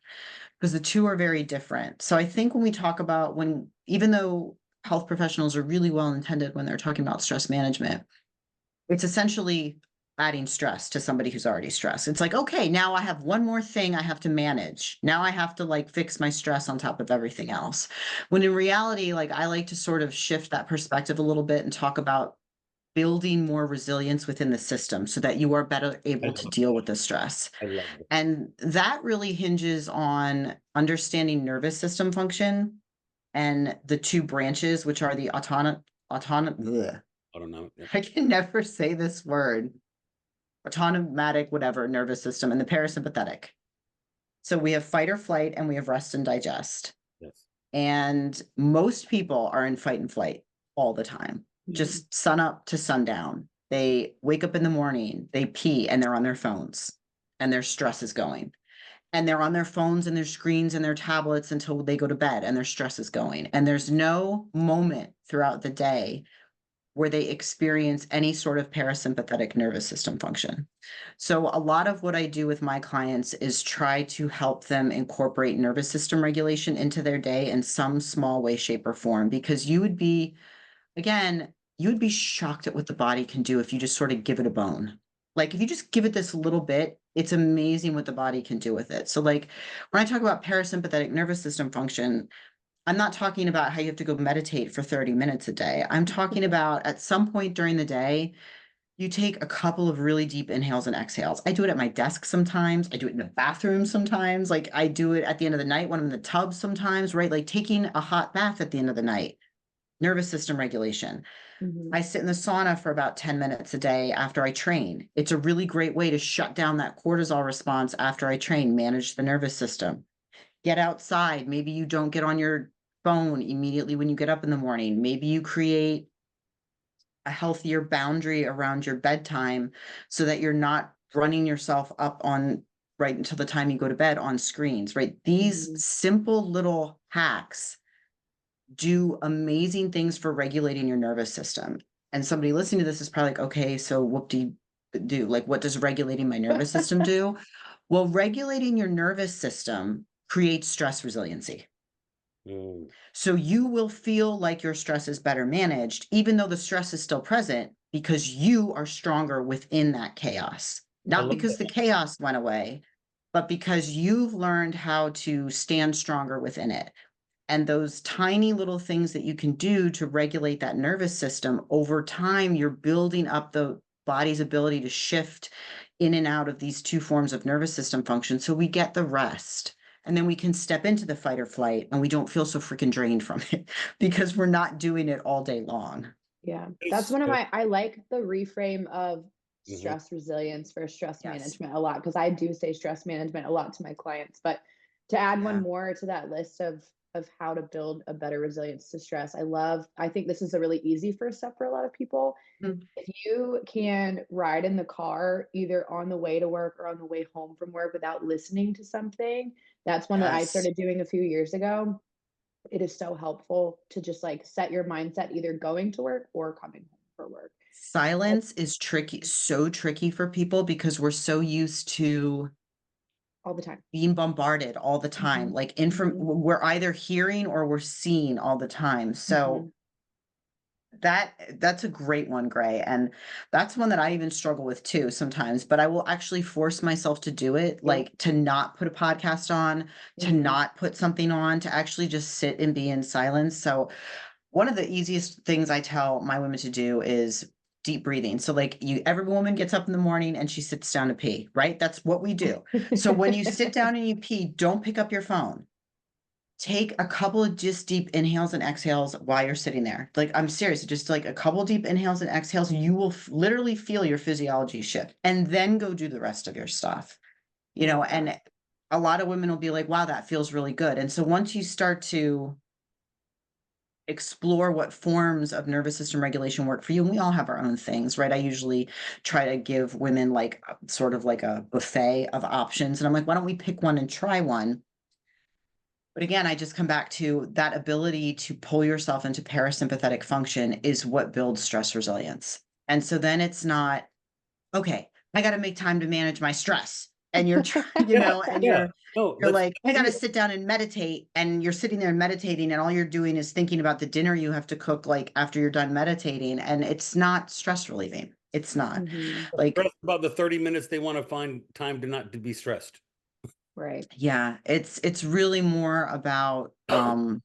because the two are very different. So I think when we talk about even though health professionals are really well intended when they're talking about stress management, it's essentially adding stress to somebody who's already stressed. It's like, okay, now I have one more thing I have to manage. Now I have to like fix my stress on top of everything else. When in reality, like I like to sort of shift that perspective a little bit and talk about building more resilience within the system so that you are better I able to love deal with the stress. I love it. And that really hinges on understanding nervous system function and the two branches, which are the autonomic, I don't know. Yeah. I can never say this word, autonomic, whatever, nervous system, and the parasympathetic. So we have fight or flight and we have rest and digest. Yes. And most people are in fight and flight all the time, Mhm. just sun up to sundown. They wake up in the morning, they pee, and they're on their phones, and their stress is going. And they're on their phones and their screens and their tablets until they go to bed, and their stress is going. And there's no moment throughout the day where they experience any sort of parasympathetic nervous system function. So, a lot of what I do with my clients is try to help them incorporate nervous system regulation into their day in some small way, shape, or form, because again, you would be shocked at what the body can do if you just sort of give it a bone. Like, if you just give it this little bit, it's amazing what the body can do with it. So, like, when I talk about parasympathetic nervous system function, I'm not talking about how you have to go meditate for 30 minutes a day. I'm talking about at some point during the day, you take a couple of really deep inhales and exhales. I do it at my desk sometimes. I do it in the bathroom sometimes. Like I do it at the end of the night when I'm in the tub sometimes, right? Like taking a hot bath at the end of the night. nervous system regulation. Mhm. I sit in the sauna for about 10 minutes a day after I train. It's a really great way to shut down that cortisol response after I train, manage the nervous system. Get outside. Maybe you don't get on your phone immediately when you get up in the morning. Maybe you create a healthier boundary around your bedtime so that you're not running yourself up on right until the time you go to bed on screens, right? These Mhm. simple little hacks do amazing things for regulating your nervous system. And somebody listening to this is probably like, okay, so what do you do? Like, what does regulating my nervous system do? Well, regulating your nervous system creates stress resiliency. Mm. So you will feel like your stress is better managed, even though the stress is still present, because you are stronger within that chaos. I Not love because the that. chaos went away, but because you've learned how to stand stronger within it. And those tiny little things that you can do to regulate that nervous system over time, you're building up the body's ability to shift in and out of these two forms of nervous system function. So we get the rest. And then we can step into the fight or flight and we don't feel so freaking drained from it because we're not doing it all day long. Yeah, that's It's one of so, I like the reframe of mhm. stress resilience for stress Yes. management a lot because I do say stress management a lot to my clients. But to add one Yeah. more to that list of how to build a better resilience to stress, I think this is a really easy first step for a lot of people. Mm. If you can ride in the car either on the way to work or on the way home from work without listening to something, that's one that I Yes. started doing a few years ago. It is so helpful to just like set your mindset either going to work or coming home for work. That's Silence is tricky, so tricky for people because we're so used to all the time. being bombarded all the time. Mhm. Like Mhm. we're either hearing or we're seeing all the time. So Mhm. that's a great one, Gray, and that's one that I even struggle with too sometimes, but I will actually force myself to do it, Yeah. like, to not put a podcast on, to Mhm. not put something on, to actually just sit and be in silence. So, one of the easiest things I tell my women to do is deep breathing. So, like, you every woman gets up in the morning and she sits down to pee, right? That's what we do. So, when you sit down and you pee, don't pick up your phone. Take a couple of just deep inhales and exhales while you're sitting there. Like, I'm serious, just like a couple deep inhales and exhales, you will literally feel your physiology shift and then go do the rest of your stuff. I love that. And a lot of women will be like, wow, that feels really good. And so once you start to explore what forms of nervous system regulation work for you, and we all have our own things, right? I usually try to give women like sort of like a buffet of options. And I'm like, why don't we pick one and try one? But again, I just come back to that ability to pull yourself into parasympathetic function is what builds stress resilience. And so then it's not, okay, I got to make time to manage my stress. And you're trying, Yeah, and yeah. No, you're let's like, I got do to it. sit down and meditate. And you're sitting there and meditating, and all you're doing is thinking about the dinner you have to cook like after you're done meditating. And it's not stress relieving. It's not. Mhm. Like, Stressed about the 30 minutes they want to find time to not to be stressed. Right. yeah, it's really more about It's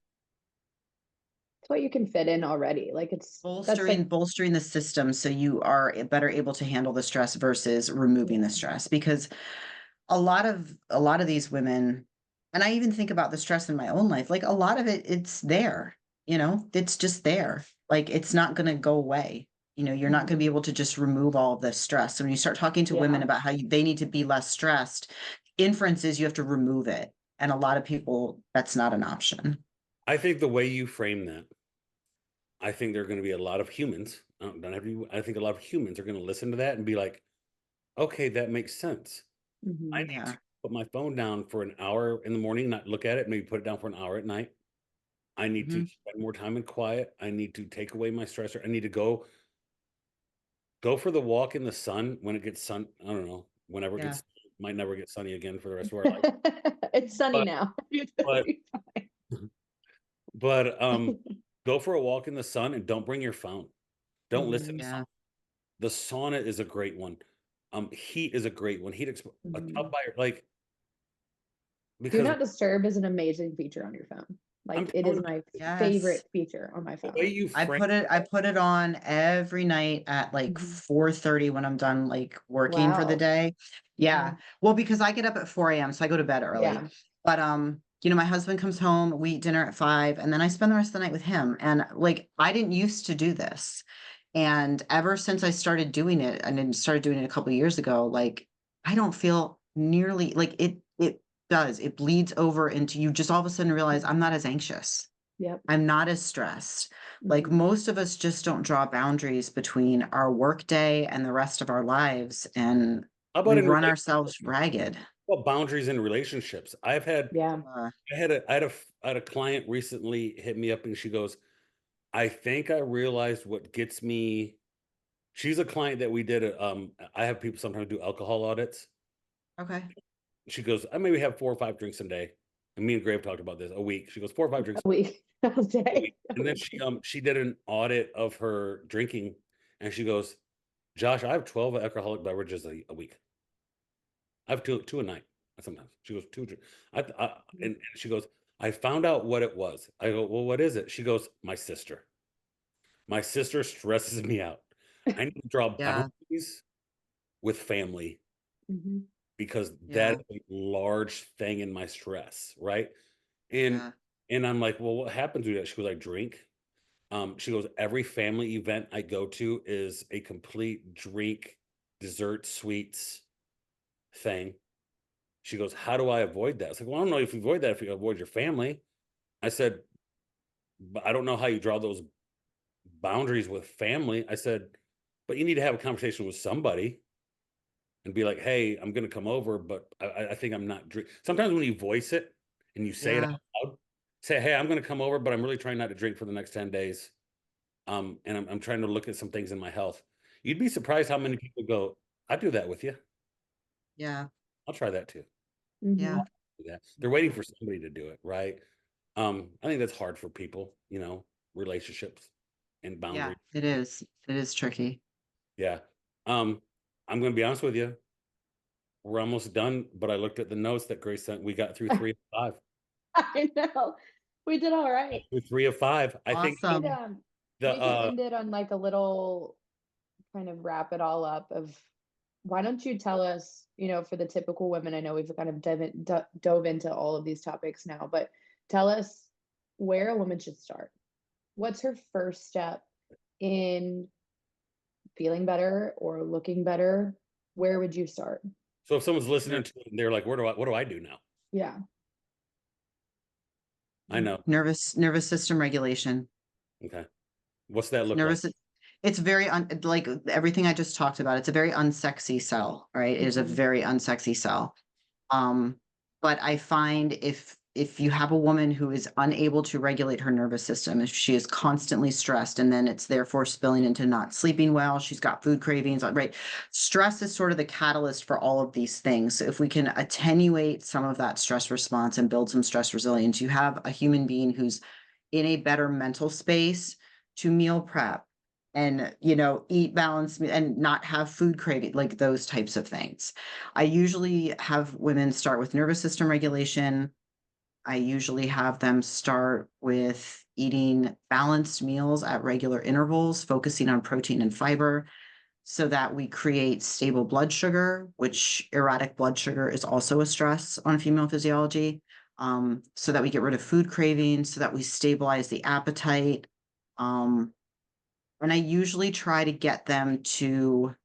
what you can fit in already. Like that's bolstering like bolstering the system so you are better able to handle the stress versus removing the yeah. stress, because a lot of these women, and I even think about the stress in my own life, like a lot of it, it's there, it's just there. Like it's not going to go away. You're not going to be Mhm. able to just remove all of this stress. So when you start talking to women Yeah. about how they need to be less stressed, inference is you have to remove it. And a lot of people, that's not an option. I think the way you frame that, I think there are going to be a lot of humans. Not every, I think a lot of humans are going to listen to that and be like, okay, that makes sense. I Mhm. need to Yeah. put my phone down for an hour in the morning, not look at it, maybe put it down for an hour at night. I need to Mhm. spend more time in quiet. I need to take away my stressor. I need to go for the walk in the sun when it gets sun. I don't know, whenever it Yeah. gets, might never get sunny again for the rest of our life. It's sunny But now. You're but totally but fine. go for a walk in the sun and don't bring your phone. Don't listen to Mhm. something. Yeah. The sauna is a great one. Heat is a great one. A cup Mhm. by like Do because not disturb is an amazing feature on your phone. I'm Like it is telling my you, Yes. favorite feature on my the way phone. you I frame put it I put it on every night at like Mhm. 4:30 when I'm done like working for the Wow. day. Yeah. Mhm. Well, because I get up at 4 a.m., so I go to bed early. Yeah. But my husband comes home, we eat dinner at 5, and then I spend the rest of the night with him. And like, I didn't used to do this. And ever since I started doing it, and then started doing it a couple of years ago, like, I don't feel nearly like it does. It bleeds over into, you just all of a sudden realize I'm not as anxious. Yep. I'm not as stressed. Like, Mhm. most of us just don't draw boundaries between our work day and the rest of our lives, and How we about in run relationships? ourselves ragged. Well, boundaries in relationships. Yeah. I had a client recently hit me up and she goes, I think I realized what gets me. She's a client that we did I have people sometimes do alcohol audits. Okay. She goes, I maybe have 4 or 5 drinks a day. And me and Grave talked about this a week. She goes, 4 or 5 drinks A week. A a week. day. A And then week. she did an audit of her drinking and she goes, Josh, I have 12 alcoholic beverages a week. I have two a night sometimes. She goes, two. And she goes, I found out what it was. I go, well, what is it? She goes, my sister. My sister stresses me out. I need to draw Yeah. boundaries with family Mhm. because Yeah. that is a large thing in my stress, right? And Yeah. and I'm like, well, what happens with that? She goes, I drink. She goes, every family event I go to is a complete drink, dessert, sweets thing. She goes, how do I avoid that? I was like, well, I don't know if you avoid that if you avoid your family. I said, but I don't know how you draw those boundaries with family. I said, but you need to have a conversation with somebody and be like, hey, I'm going to come over, but I think I'm not drink. Sometimes when you voice it and you say it Yeah. out loud, say, hey, I'm going to come over, but I'm really trying not to drink for the next 10 days. And I'm trying to look at some things in my health. You'd be surprised how many people go, I do that with you. Yeah. I'll try that too. Yeah. Mhm. Do that. They're waiting for somebody to do it, right? I think that's hard for people, relationships and Yeah. boundaries. It is. It is tricky. Yeah. I'm going to be honest with you. We're almost done, but I looked at the notes that Grace sent. We got through 3 of 5. I know. We did all right. Through 3 of 5. I think Could, Awesome. the we could end it on like a little kind of wrap it all up of why don't you tell us, for the typical women, I know we've kind of dove into all of these topics now, but tell us where a woman should start. What's her first step in feeling better or looking better? Where would you start? so if someone's listening Ner- to it and they're like, what do I do now? Yeah. I know. nervous system regulation. Okay. What's that look like? Nervous, it's very like everything I just talked about. It's a very unsexy cell, right? It is a Mhm. very unsexy cell. Um, but I find if you have a woman who is unable to regulate her nervous system, if she is constantly stressed and then it's therefore spilling into not sleeping well, she's got food cravings, right? Stress is sort of the catalyst for all of these things. So if we can attenuate some of that stress response and build some stress resilience, you have a human being who's in a better mental space to meal prep and eat balanced and not have food craving, like those types of things. I usually have women start with nervous system regulation. I usually have them start with eating balanced meals at regular intervals, focusing on protein and fiber so that we create stable blood sugar, which erratic blood sugar is also a stress on female physiology. So that we get rid of food cravings, so that we stabilize the appetite. Um, and I usually try to get them to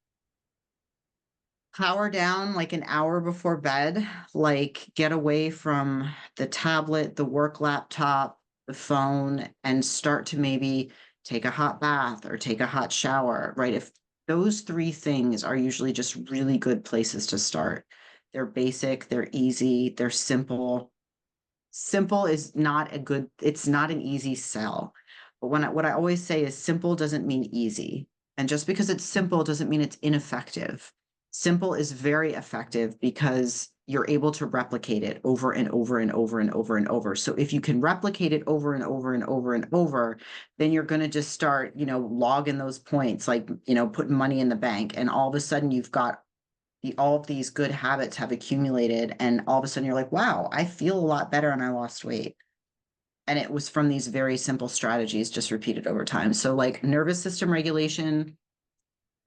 power down like an hour before bed, like get away from the tablet, the work laptop, the phone, and start to maybe take a hot bath or take a hot shower, right? If those three things are usually just really good places to start. They're basic, they're easy, they're simple. Simple is not a good, it's not an easy sell. But what I always say is simple doesn't mean easy. And just because it's simple doesn't mean it's ineffective. Simple is very effective because you're able to replicate it over and over and over and over and over. So if you can replicate it over and over and over and over, then you're going to just start, logging those points, like, putting money in the bank. And all of a sudden you've got all of these good habits have accumulated, and all of a sudden you're like, wow, I feel a lot better and I lost weight. And it was from these very simple strategies just repeated over time. So like nervous system regulation,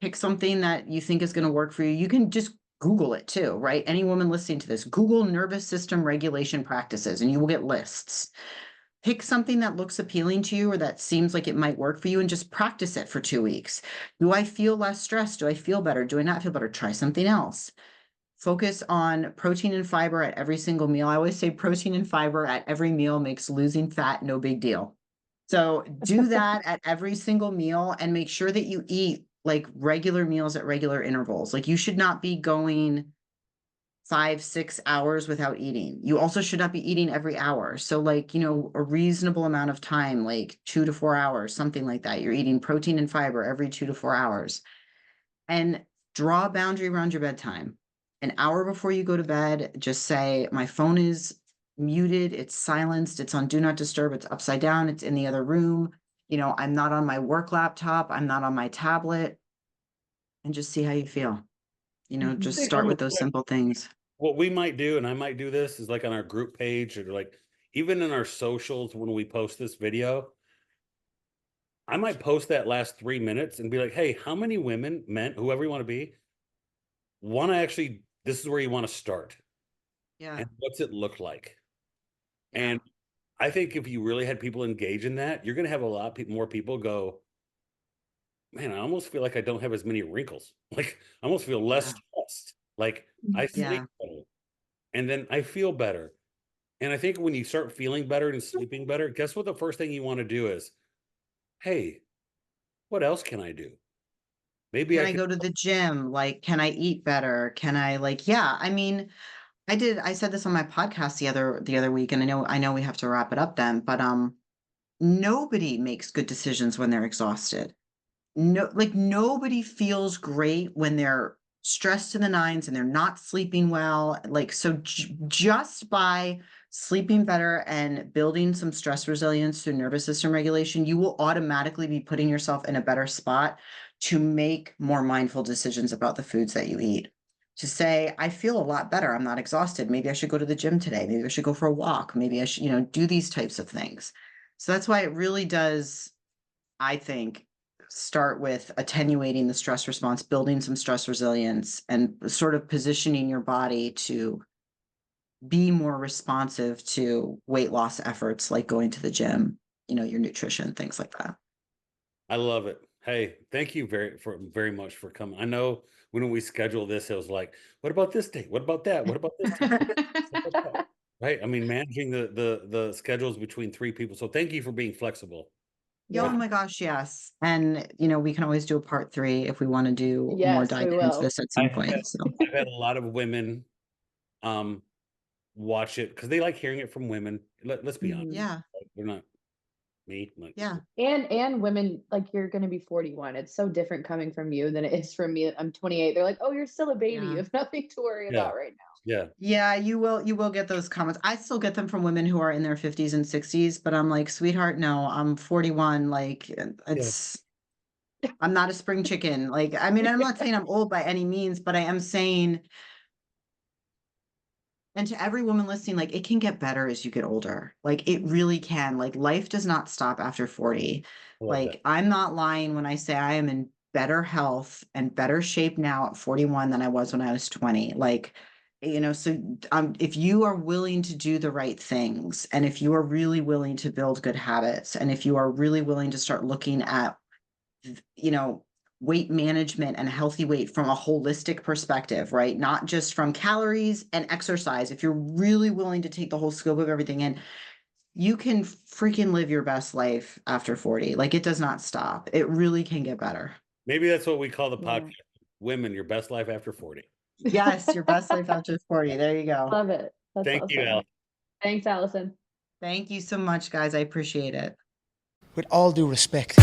pick something that you think is going to work for you. You can just Google it too, right? Any woman listening to this, Google nervous system regulation practices, and you will get lists. Pick something that looks appealing to you or that seems like it might work for you and just practice it for 2 weeks. Do I feel less stressed? Do I feel better? Do I not feel better? Try something else. Focus on protein and fiber at every single meal. I always say protein and fiber at every meal makes losing fat no big deal. So do that at every single meal and make sure that you eat like regular meals at regular intervals. Like you should not be going 5-6 hours without eating. You also should not be eating every hour. So like, a reasonable amount of time, like 2 to 4 hours, something like that. You're eating protein and fiber every 2 to 4 hours. And draw a boundary around your bedtime. An hour before you go to bed, just say, my phone is muted, it's silenced, it's on do not disturb, it's upside down, it's in the other room. I'm not on my work laptop, I'm not on my tablet, and just see how you feel. Just start with those simple things. What we might do, and I might do this, is like on our group page or like even in our socials when we post this video, I might post that last 3 minutes and be like, hey, how many women, men, whoever you want to be, want to actually, this is where you want to start. Yeah. And what's it look like? Yeah. And I think if you really had people engage in that, you're going to have a lot more people go, man, I almost feel like I don't have as many wrinkles. Like I almost feel less stressed. Like I sleep better. And then I feel better. And I think when you start feeling better and sleeping better, guess what the first thing you want to do is, hey, what else can I do? Maybe Can I I can go to the gym? Like, can I eat better? Can I I mean, I said this on my podcast the other week, and I know we have to wrap it up then, but nobody makes good decisions when they're exhausted. No, like nobody feels great when they're stressed to the nines and they're not sleeping well. Like, so just by sleeping better and building some stress resilience through nervous system regulation, you will automatically be putting yourself in a better spot to make more mindful decisions about the foods that you eat. To say, I feel a lot better. I'm not exhausted. Maybe I should go to the gym today. Maybe I should go for a walk. Maybe I should, do these types of things. So that's why it really does, I think, start with attenuating the stress response, building some stress resilience, and sort of positioning your body to be more responsive to weight loss efforts like going to the gym, your nutrition, things like that. I love it. Hey, thank you very much for coming. I know when we schedule this, it was like, what about this date? What about that? What about this time? Right? I mean, managing the schedules between 3 people. So thank you for being flexible. Yeah. Oh my gosh, yes. And we can always do a part 3 if we want to do more dive into this at some point. So I've had a lot of women watch it because they like hearing it from women. Let's be honest. yeah. They're not me. Like, Yeah. And women, like you're going to be 41. It's so different coming from you than it is from me. I'm 28. They're like, oh, you're still a baby. Yeah. You have nothing to worry about right now. Yeah. Yeah, you will get those comments. I still get them from women who are in their 50s and 60s, but I'm like, sweetheart, no, I'm 41. Like I'm not a spring chicken. Like, I mean, I'm not saying I'm old by any means, but I am saying, and to every woman listening, like it can get better as you get older. Like it really can. Like life does not stop after 40. Like I'm not lying when I say I am in better health and better shape now at 41 than I was when I was 20. Like, so if you are willing to do the right things, and if you are really willing to build good habits, and if you are really willing to start looking at, weight management and healthy weight from a holistic perspective, right? Not just from calories and exercise. If you're really willing to take the whole scope of everything in, you can freaking live your best life after 40. Like it does not stop. It really can get better. Maybe that's what we call the podcast. Women, your best life after 40. Yes, your best life after 40. There you go. Love it. That's Thank you, awesome. Allison. Thanks, Allison. Thank you so much, guys. I appreciate it. With all due respect.